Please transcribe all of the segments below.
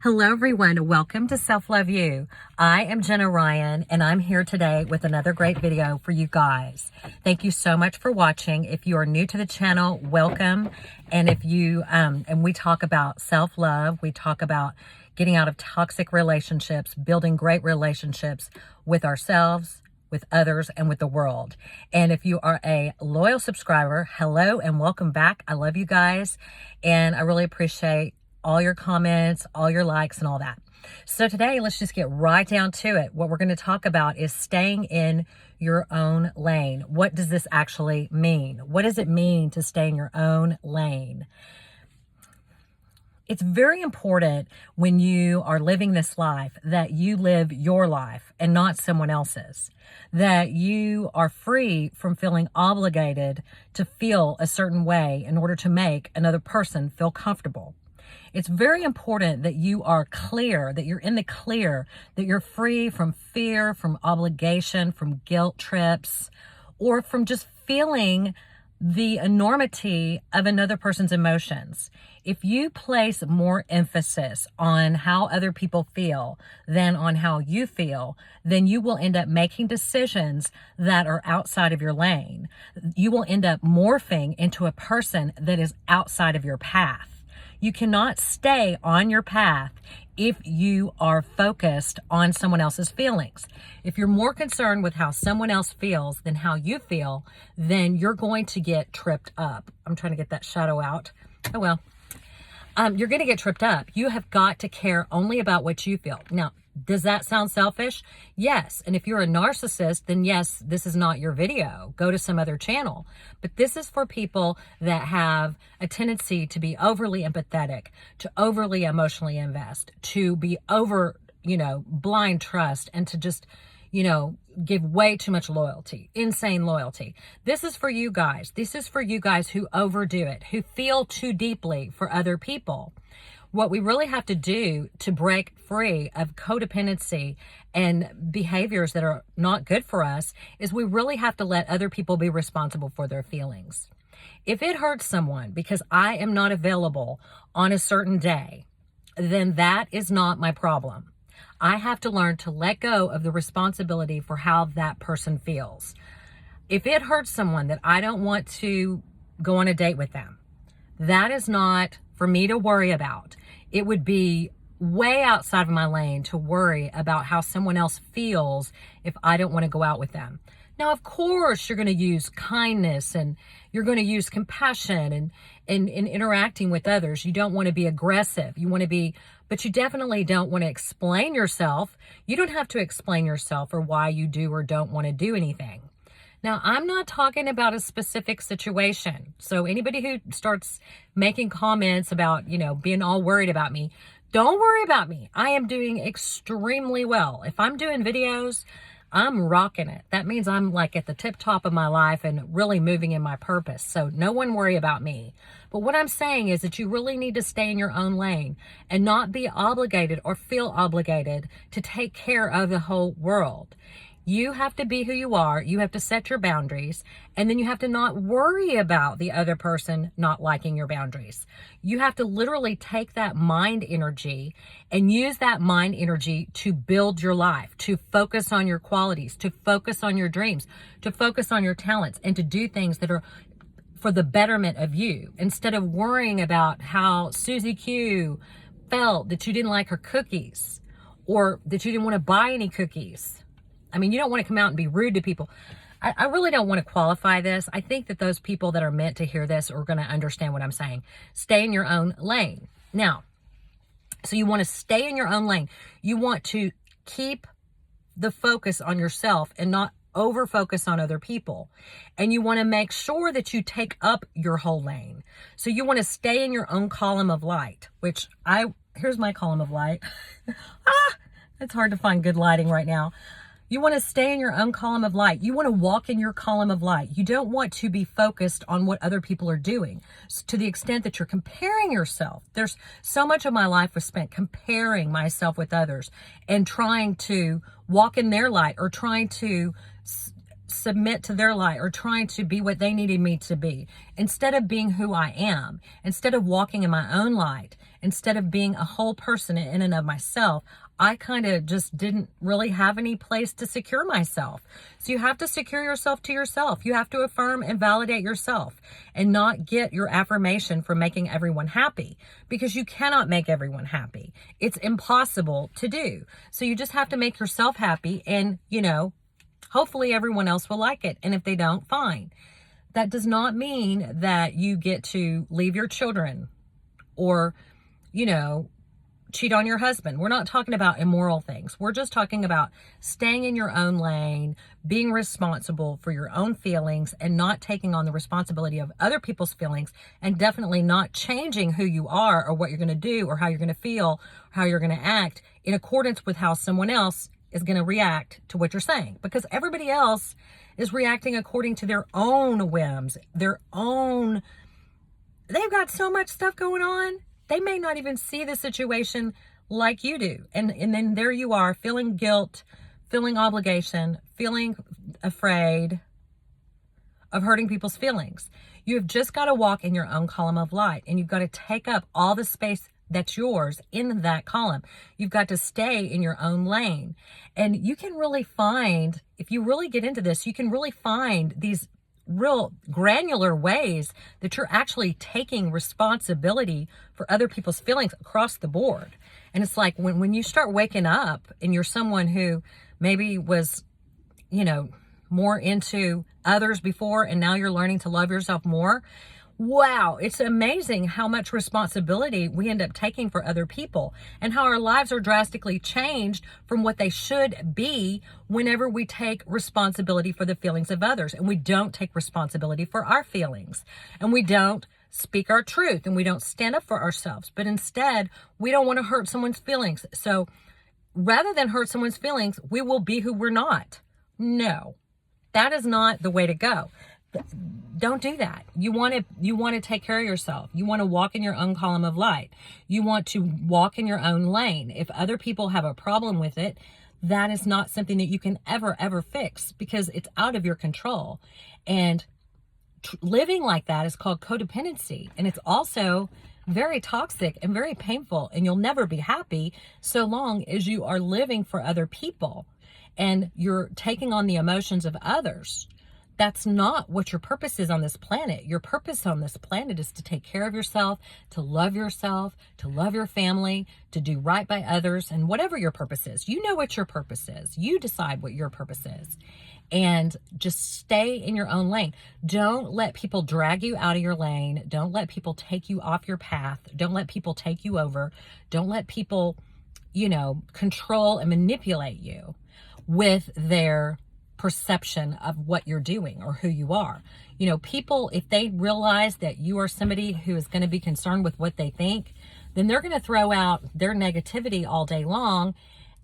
Hello, everyone. Welcome to Self Love You. I am Jenna Ryan, and I'm here today with another great video for you guys. Thank you so much for watching. If you are new to the channel, welcome. And if you, and we talk about self-love, we talk about getting out of toxic relationships, building great relationships with ourselves, with others, and with the world. And if you are a loyal subscriber, hello and welcome back. I love you guys, and I really appreciate all your comments, all your likes, and all that. So today, let's just get right down to it. What we're going to talk about is staying in your own lane. What does this actually mean? What does it mean to stay in your own lane? It's very important when you are living this life that you live your life and not someone else's. That you are free from feeling obligated to feel a certain way in order to make another person feel comfortable. It's very important that you are clear, that you're in the clear, that you're free from fear, from obligation, from guilt trips, or from just feeling the enormity of another person's emotions. If you place more emphasis on how other people feel than on how you feel, then you will end up making decisions that are outside of your lane. You will end up morphing into a person that is outside of your path. You cannot stay on your path if you are focused on someone else's feelings. If you're more concerned with how someone else feels than how you feel, then you're going to get tripped up. I'm trying to get that shadow out. Oh, well. You're going to get tripped up. You have got to care only about what you feel. Now, does that sound selfish? Yes. And if you're a narcissist, then yes, this is not your video. Go to some other channel. But this is for people that have a tendency to be overly empathetic, to overly emotionally invest, to be over, blind trust, and to just, give way too much loyalty, insane loyalty. This is for you guys. This is for you guys who overdo it, who feel too deeply for other people. What we really have to do to break free of codependency and behaviors that are not good for us is we really have to let other people be responsible for their feelings. If it hurts someone because I am not available on a certain day, then that is not my problem. I have to learn to let go of the responsibility for how that person feels. If it hurts someone that I don't want to go on a date with them, that is not for me to worry about. It would be way outside of my lane to worry about how someone else feels if I don't want to go out with them. Now, of course, you're going to use kindness and you're going to use compassion and in interacting with others. You don't want to be aggressive. You want to be, but you definitely don't want to explain yourself. You don't have to explain yourself or why you do or don't want to do anything. Now, I'm not talking about a specific situation. So anybody who starts making comments about, being all worried about me, don't worry about me. I am doing extremely well. If I'm doing videos, I'm rocking it. That means I'm like at the tip top of my life and really moving in my purpose. So no one worry about me. But what I'm saying is that you really need to stay in your own lane and not be obligated or feel obligated to take care of the whole world. You have to be who you are. You have to set your boundaries, and then you have to not worry about the other person not liking your boundaries. You have to literally take that mind energy and use that mind energy to build your life, to focus on your qualities, to focus on your dreams, to focus on your talents, and to do things that are for the betterment of you, instead of worrying about how Susie Q felt that you didn't like her cookies or that you didn't want to buy any cookies. I mean, you don't want to come out and be rude to people. I really don't want to qualify this. I think that those people that are meant to hear this are going to understand what I'm saying. Stay in your own lane. Now, so you want to stay in your own lane. You want to keep the focus on yourself and not over focus on other people. And you want to make sure that you take up your whole lane. So you want to stay in your own column of light, which here's my column of light. It's hard to find good lighting right now. You want to stay in your own column of light. You want to walk in your column of light. You don't want to be focused on what other people are doing to the extent that you're comparing yourself. There's so much of my life was spent comparing myself with others and trying to walk in their light or trying to submit to their light or trying to be what they needed me to be instead of being who I am, instead of walking in my own light instead of being a whole person in and of myself, I kind of just didn't really have any place to secure myself. So you have to secure yourself to yourself. You have to affirm and validate yourself and not get your affirmation from making everyone happy, because you cannot make everyone happy. It's impossible to do. So you just have to make yourself happy, and, hopefully everyone else will like it. And if they don't, fine. That does not mean that you get to leave your children or, cheat on your husband. We're not talking about immoral things. We're just talking about staying in your own lane, being responsible for your own feelings, and not taking on the responsibility of other people's feelings, and definitely not changing who you are or what you're going to do or how you're going to feel, or how you're going to act in accordance with how someone else is going to react to what you're saying, because everybody else is reacting according to their own whims, they've got so much stuff going on. They may not even see the situation like you do. And then there you are, feeling guilt, feeling obligation, feeling afraid of hurting people's feelings. You have just got to walk in your own column of light, and you've got to take up all the space that's yours in that column. You've got to stay in your own lane. And you can really find, if you really get into this, you can really find these real granular ways that you're actually taking responsibility for other people's feelings across the board. And it's like when you start waking up and you're someone who maybe was, more into others before, and now you're learning to love yourself more. Wow, it's amazing how much responsibility we end up taking for other people, and how our lives are drastically changed from what they should be whenever we take responsibility for the feelings of others, and we don't take responsibility for our feelings, and we don't speak our truth, and we don't stand up for ourselves, but instead we don't want to hurt someone's feelings. So rather than hurt someone's feelings, we will be who we're not. No, that is not the way to go. Don't do that. You want to take care of yourself. You want to walk in your own column of light. You want to walk in your own lane. If other people have a problem with it, that is not something that you can ever fix, because it's out of your control. And living like that is called codependency. And it's also very toxic and very painful. And you'll never be happy so long as you are living for other people and you're taking on the emotions of others. That's not what your purpose is on this planet. Your purpose on this planet is to take care of yourself, to love your family, to do right by others, and whatever your purpose is. You know what your purpose is. You decide what your purpose is. And just stay in your own lane. Don't let people drag you out of your lane. Don't let people take you off your path. Don't let people take you over. Don't let people, control and manipulate you with their perception of what you're doing or who you are. People, if they realize that you are somebody who is going to be concerned with what they think, then they're going to throw out their negativity all day long,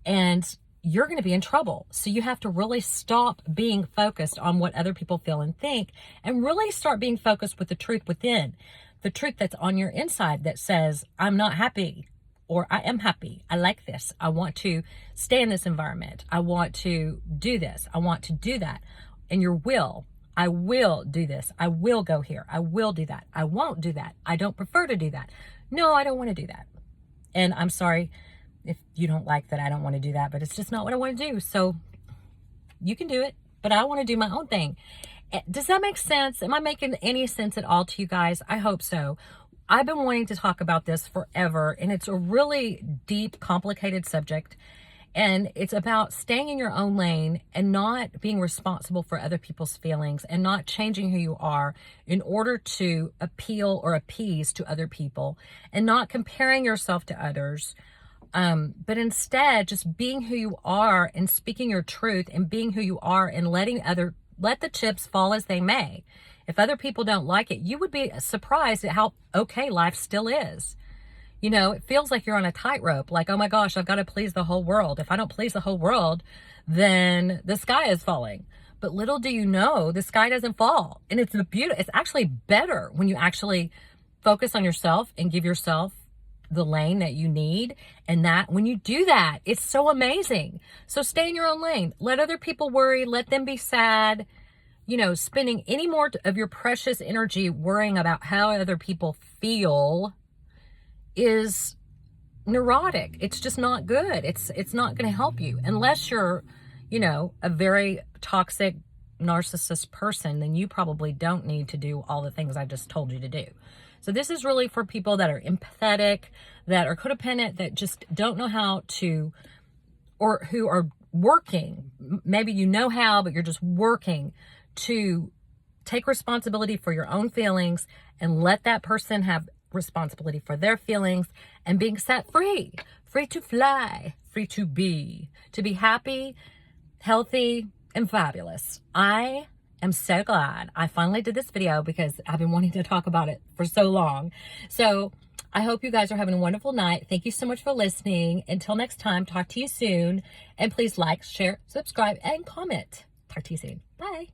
and you're going to be in trouble. So you have to really stop being focused on what other people feel and think, and really start being focused with the truth within, the truth that's on your inside that says, I'm not happy, or I am happy. I like this. I want to stay in this environment. I want to do this. I want to do that. And your will, I will do this. I will go here. I will do that. I won't do that. I don't prefer to do that. No, I don't want to do that. And I'm sorry if you don't like that I don't want to do that, but it's just not what I want to do. So you can do it, but I want to do my own thing. Does that make sense? Am I making any sense at all to you guys? I hope so. I've been wanting to talk about this forever, and it's a really deep, complicated subject, and it's about staying in your own lane and not being responsible for other people's feelings, and not changing who you are in order to appeal or appease to other people, and not comparing yourself to others, but instead just being who you are and speaking your truth and being who you are, and let the chips fall as they may. If other people don't like it, you would be surprised at how okay life still is. It feels like you're on a tightrope, like, oh my gosh, I've got to please the whole world. If I don't please the whole world, then the sky is falling. But little do you know, the sky doesn't fall. And it's actually better when you actually focus on yourself and give yourself the lane that you need. And that when you do that, it's so amazing. So stay in your own lane. Let other people worry. Let them be sad. Spending any more of your precious energy worrying about how other people feel is neurotic. It's just not good. It's not going to help you unless you're, a very toxic narcissist person. Then you probably don't need to do all the things I just told you to do. So this is really for people that are empathetic, that are codependent, that just don't know how to, or who are working. Maybe you know how, but you're just working to take responsibility for your own feelings and let that person have responsibility for their feelings, and being set free, free to fly, free to be happy, healthy, and fabulous. I am so glad I finally did this video because I've been wanting to talk about it for so long. So I hope you guys are having a wonderful night. Thank you so much for listening. Until next time, talk to you soon. And please like, share, subscribe, and comment. Talk to you soon. Bye.